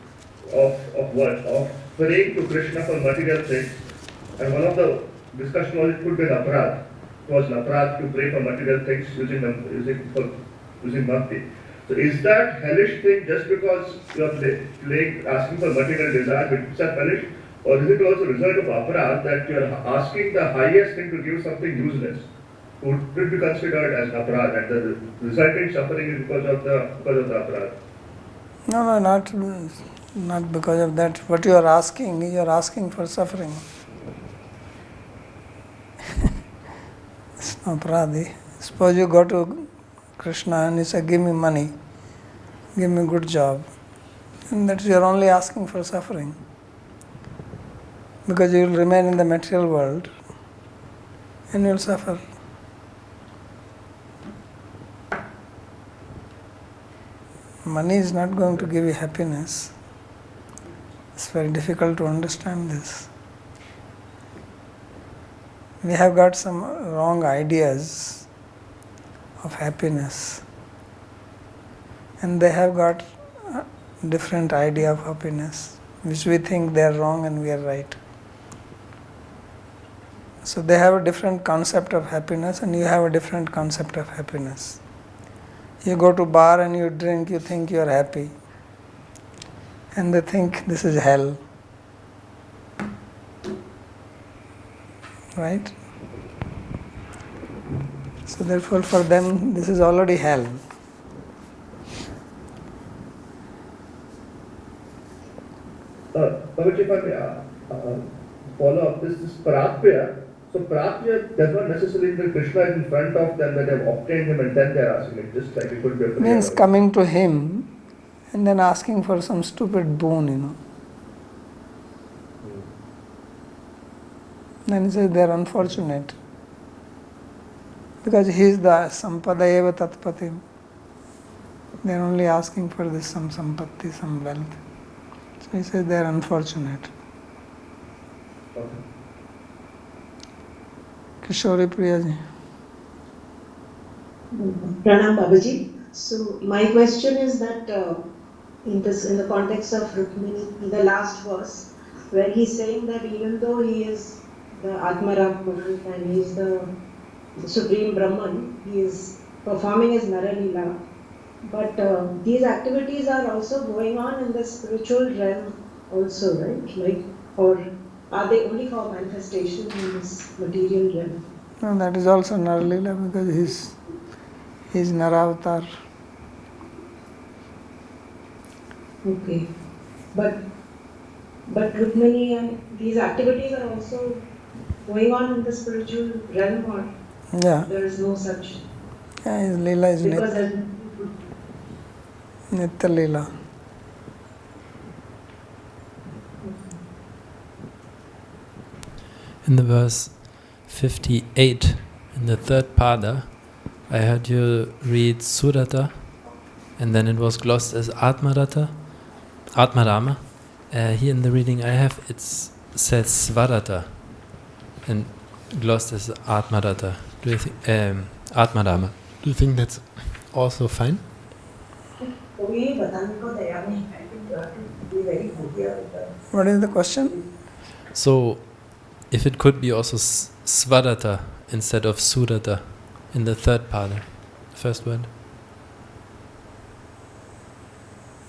of what? Of praying to Krishna for material things, and one of the discussion was it could be an aparadh. It was an aparadh to pray for material things using bhakti. So is that hellish thing just because you are asking for material desire, which is hellish, Or is it also a result of aparad that you are asking the highest thing to give something useless? Would it be considered as aparad and the resulting suffering is because of the aparad? No, not because of that. What you are asking for suffering. It's no pradi. Suppose you go to Krishna and you say, give me money, give me a good job. And that you are only asking for suffering. Because you will remain in the material world and you will suffer. Money is not going to give you happiness. It's very difficult to understand this. We have got some wrong ideas of happiness, and they have got a different idea of happiness, which we think they are wrong and we are right. So they have a different concept of happiness and you have a different concept of happiness. You go to bar and you drink, you think you are happy. And they think this is hell. Right? So therefore for them this is already hell. Babaji, if I may follow up, this Prapya. So Prapya does not necessarily mean Krishna is in front of them, that they have obtained him and then they are asking it, just like it could be a prayer. Means coming to him and then asking for some stupid boon, Then he says they are unfortunate. Because he is the sampada eva tatpati. They are only asking for this some sampatti, some wealth. So he says they are unfortunate. Okay. Kishori Priyaji. Pranam Babaji. So my question is that in the context of Rukmini, in the last verse, where he's saying that even though he is the Atmaram and he is the Supreme Brahman, he is performing his Naralila. But these activities are also going on in the spiritual realm also, right? Or are they only for manifestation in this material realm? No, that is also Naralila because he is Naravatar. Okay. But Rukmini and these activities are also going on in the spiritual realm, or there is no such? Yeah, his Leela is because Nitya Leela. In the verse 58, in the third pada, I heard you read Surata, and then it was glossed as Atmarama. Here in the reading I have, it says Svarata, and glossed as Atmarata. Do you think Atmarama? Do you think that's also fine? What is the question? So, if it could be also Svarata instead of Surata in the third pada, first word.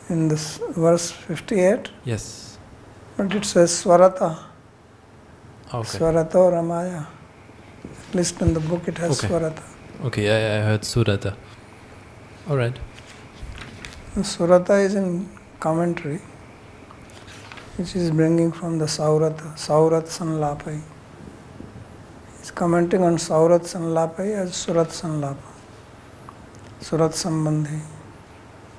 In this verse 58? Yes. But it says Swarata. Okay. Swarato Ramaya. At least in the book it has Swarata. Okay, I heard Surata. Alright. Surata is in commentary, which is bringing from the Saurat Sanlapai. He's commenting on Saurat Sanlapai as Surat Sanlapa. Surat Sambandhi.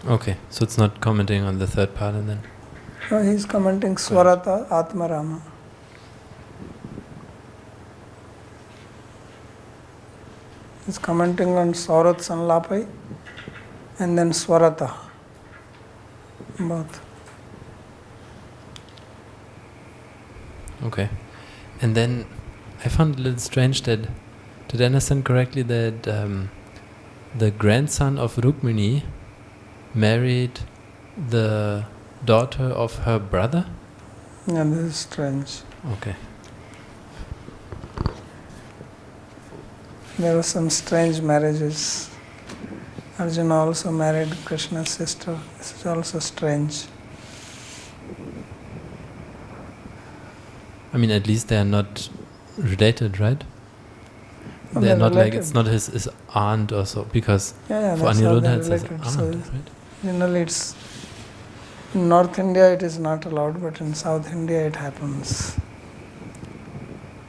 Okay, so it's not commenting on the third pada then? No, he's commenting Swarata Atmarama. He's commenting on Saurat Sanlapai and then Swarata. Both. Okay. And then I found it a little strange that, did I understand correctly that the grandson of Rukmini married the daughter of her brother? Yeah, this is strange. Okay. There were some strange marriages. Arjuna also married Krishna's sister. This is also strange. I mean, at least they are not related, right? No, They're they're not like, related. it's not his aunt or so, because Yeah, for that's how Aniruddha they're it's his related. aunt, So right? generally it's in North India it is not allowed, but in South India it happens.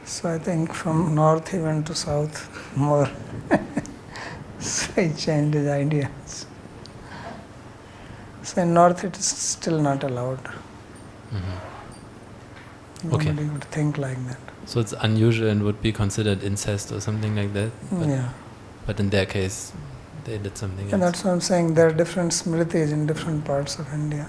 So I think from north he went to south more. So he changed his ideas. So in north it is still not allowed. Okay. Nobody would think like that. So it's unusual and would be considered incest or something like that. But, Yeah. but in their case, they did something And else. that's what I'm saying. There are different smritis in different parts of India.